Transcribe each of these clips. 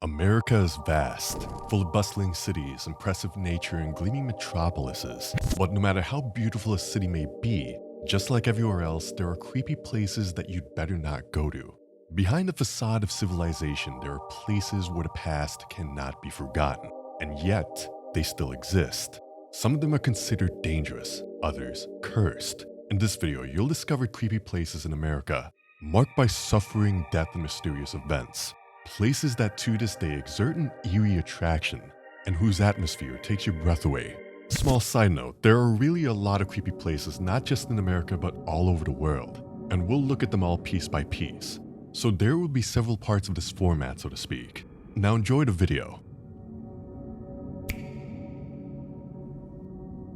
America is vast, full of bustling cities, impressive nature, and gleaming metropolises. But no matter how beautiful a city may be, just like everywhere else, there are creepy places that you'd better not go to. Behind the facade of civilization, there are places where the past cannot be forgotten, and yet they still exist. Some of them are considered dangerous, others cursed. In this video, you'll discover creepy places in America, marked by suffering, death, and mysterious events. Places that to this day exert an eerie attraction, and whose atmosphere takes your breath away. Small side note, there are really a lot of creepy places not just in America but all over the world, and we'll look at them all piece by piece. So there will be several parts of this format, so to speak. Now enjoy the video.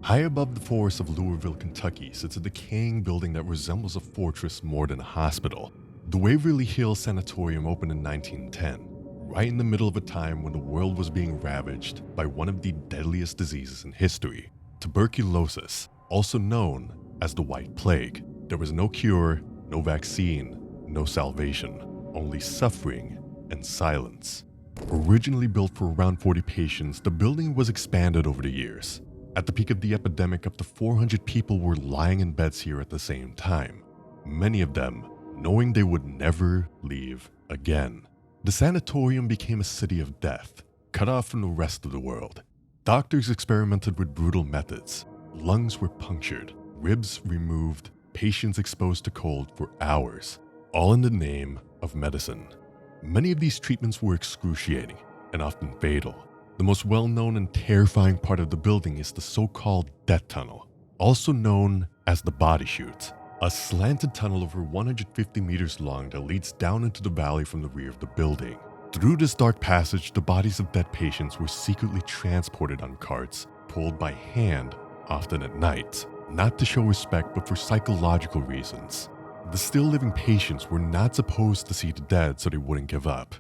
High above the forests of Louisville, Kentucky sits a decaying building that resembles a fortress more than a hospital. The Waverly Hills Sanatorium opened in 1910, right in the middle of a time when the world was being ravaged by one of the deadliest diseases in history, tuberculosis, also known as the White Plague. There was no cure, no vaccine, no salvation, only suffering and silence. Originally built for around 40 patients, the building was expanded over the years. At the peak of the epidemic, up to 400 people were lying in beds here at the same time, many of them knowing they would never leave again. The sanatorium became a city of death, cut off from the rest of the world. Doctors experimented with brutal methods. Lungs were punctured, ribs removed, patients exposed to cold for hours, all in the name of medicine. Many of these treatments were excruciating and often fatal. The most well-known and terrifying part of the building is the so-called death tunnel, also known as the body chute. A slanted tunnel over 150 meters long that leads down into the valley from the rear of the building. Through this dark passage, the bodies of dead patients were secretly transported on carts, pulled by hand, often at night, not to show respect but for psychological reasons. The still living patients were not supposed to see the dead so they wouldn't give up.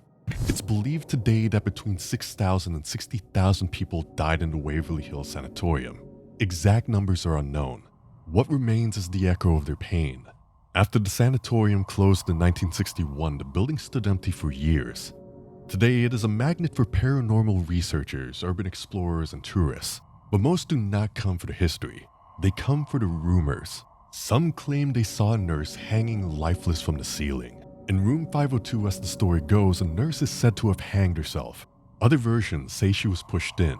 It's believed today that between 6,000 and 60,000 people died in the Waverly Hills Sanatorium. Exact numbers are unknown. What remains is the echo of their pain. After the sanatorium closed in 1961, the building stood empty for years. Today, it is a magnet for paranormal researchers, urban explorers, and tourists. But most do not come for the history. They come for the rumors. Some claim they saw a nurse hanging lifeless from the ceiling. In room 502, as the story goes, a nurse is said to have hanged herself. Other versions say she was pushed in.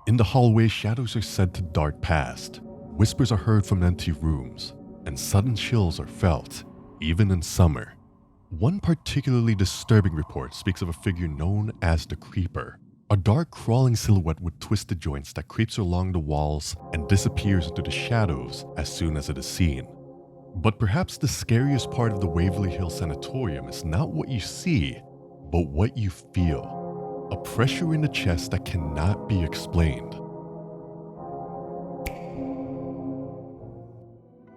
In the hallway, shadows are said to dart past. Whispers are heard from empty rooms, and sudden chills are felt, even in summer. One particularly disturbing report speaks of a figure known as the Creeper, a dark crawling silhouette with twisted joints that creeps along the walls and disappears into the shadows as soon as it is seen. But perhaps the scariest part of the Waverly Hills Sanatorium is not what you see, but what you feel. A pressure in the chest that cannot be explained.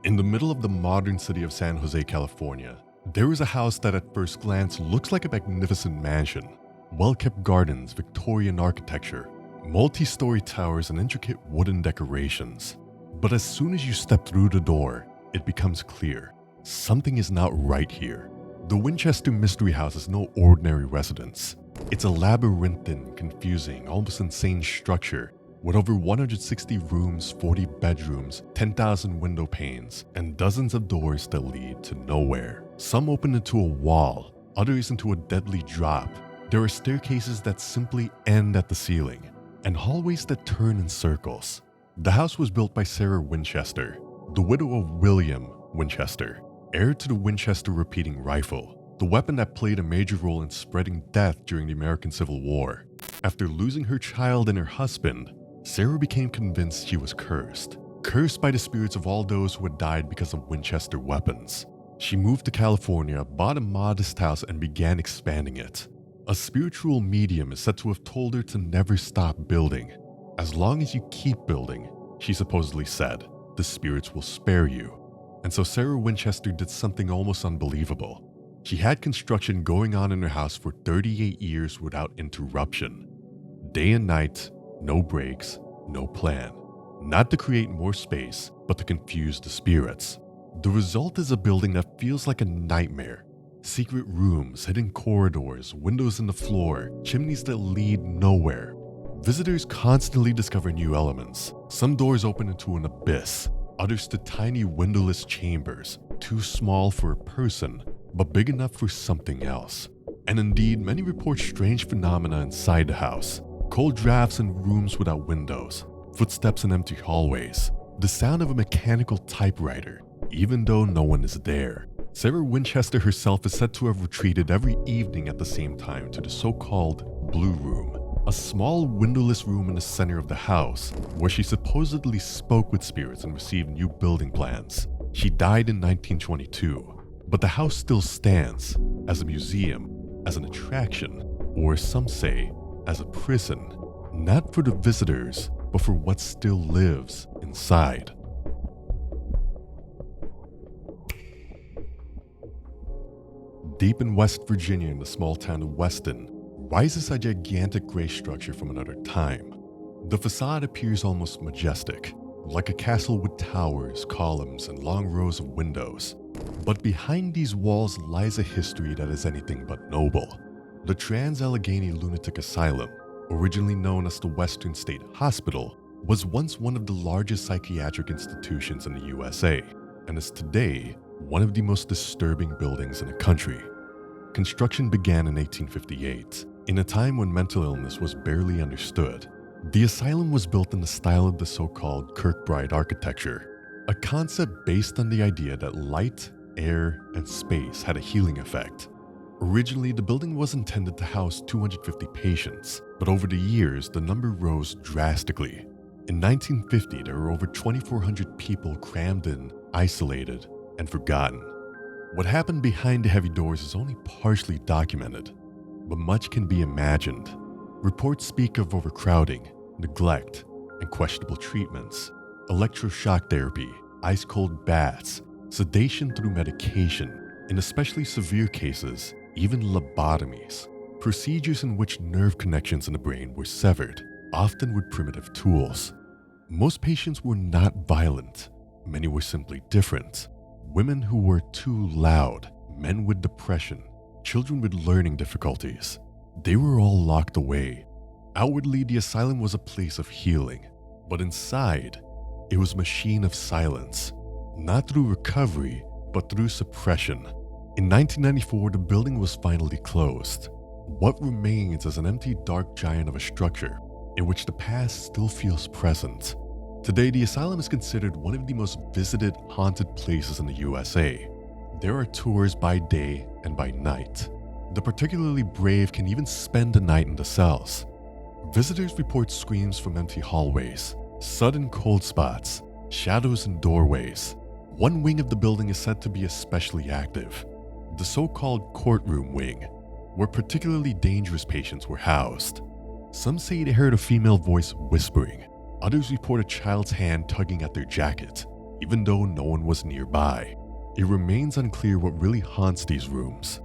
In the middle of the modern city of San Jose, California, there is a house that at first glance looks like a magnificent mansion. Well-kept gardens, Victorian architecture, multi-story towers, and intricate wooden decorations. But as soon as you step through the door, it becomes clear. Something is not right here. The Winchester Mystery House is no ordinary residence. It's a labyrinthine, confusing, almost insane structure with over 160 rooms, 40 bedrooms, 10,000 window panes, and dozens of doors that lead to nowhere. Some open into a wall, others into a deadly drop. There are staircases that simply end at the ceiling, and hallways that turn in circles. The house was built by Sarah Winchester, the widow of William Winchester, heir to the Winchester repeating rifle, the weapon that played a major role in spreading death during the American Civil War. After losing her child and her husband, Sarah became convinced she was cursed by the spirits of all those who had died because of Winchester weapons. She moved to California, bought a modest house, and began expanding it. A spiritual medium is said to have told her to never stop building. As long as you keep building, she supposedly said, the spirits will spare you. And so Sarah Winchester did something almost unbelievable. She had construction going on in her house for 38 years without interruption. Day and night, no breaks, no plan. Not to create more space, but to confuse the spirits. The result is a building that feels like a nightmare. Secret rooms, hidden corridors, windows in the floor, chimneys that lead nowhere. Visitors constantly discover new elements. Some doors open into an abyss, others to tiny windowless chambers, too small for a person, but big enough for something else. And indeed, many report strange phenomena inside the house. Cold drafts in rooms without windows, footsteps in empty hallways, the sound of a mechanical typewriter, even though no one is there. Sarah Winchester herself is said to have retreated every evening at the same time to the so-called Blue Room, a small windowless room in the center of the house where she supposedly spoke with spirits and received new building plans. She died in 1922, but the house still stands as a museum, as an attraction, or some say, as a prison, not for the visitors, but for what still lives inside. Deep in West Virginia, in the small town of Weston, rises a gigantic gray structure from another time. The facade appears almost majestic, like a castle with towers, columns, and long rows of windows. But behind these walls lies a history that is anything but noble. The Trans-Allegheny Lunatic Asylum, originally known as the Western State Hospital, was once one of the largest psychiatric institutions in the USA, and is today one of the most disturbing buildings in the country. Construction began in 1858, in a time when mental illness was barely understood. The asylum was built in the style of the so-called Kirkbride architecture, a concept based on the idea that light, air, and space had a healing effect. Originally, the building was intended to house 250 patients, but over the years, the number rose drastically. In 1950, there were over 2,400 people crammed in, isolated, and forgotten. What happened behind the heavy doors is only partially documented, but much can be imagined. Reports speak of overcrowding, neglect, and questionable treatments, electroshock therapy, ice-cold baths, sedation through medication, in especially severe cases, even lobotomies, procedures in which nerve connections in the brain were severed, often with primitive tools. Most patients were not violent, many were simply different. Women who were too loud, men with depression, children with learning difficulties. They were all locked away. Outwardly, the asylum was a place of healing, but inside, it was a machine of silence, not through recovery, but through suppression. In 1994, the building was finally closed. What remains is an empty, dark giant of a structure in which the past still feels present. Today, the asylum is considered one of the most visited haunted places in the USA. There are tours by day and by night. The particularly brave can even spend the night in the cells. Visitors report screams from empty hallways, sudden cold spots, shadows in doorways. One wing of the building is said to be especially active, the so-called courtroom wing, where particularly dangerous patients were housed. Some say they heard a female voice whispering. Others report a child's hand tugging at their jacket, even though no one was nearby. It remains unclear what really haunts these rooms.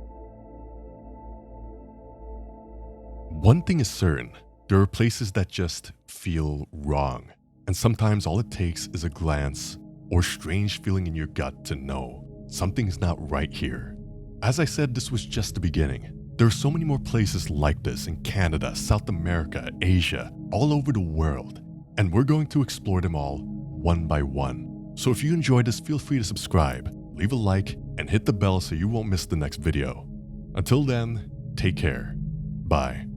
One thing is certain, there are places that just feel wrong, and sometimes all it takes is a glance or strange feeling in your gut to know something's not right here. As I said, this was just the beginning. There are so many more places like this in Canada, South America, Asia, all over the world, and we're going to explore them all one by one. So if you enjoyed this, feel free to subscribe, leave a like, and hit the bell so you won't miss the next video. Until then, take care. Bye.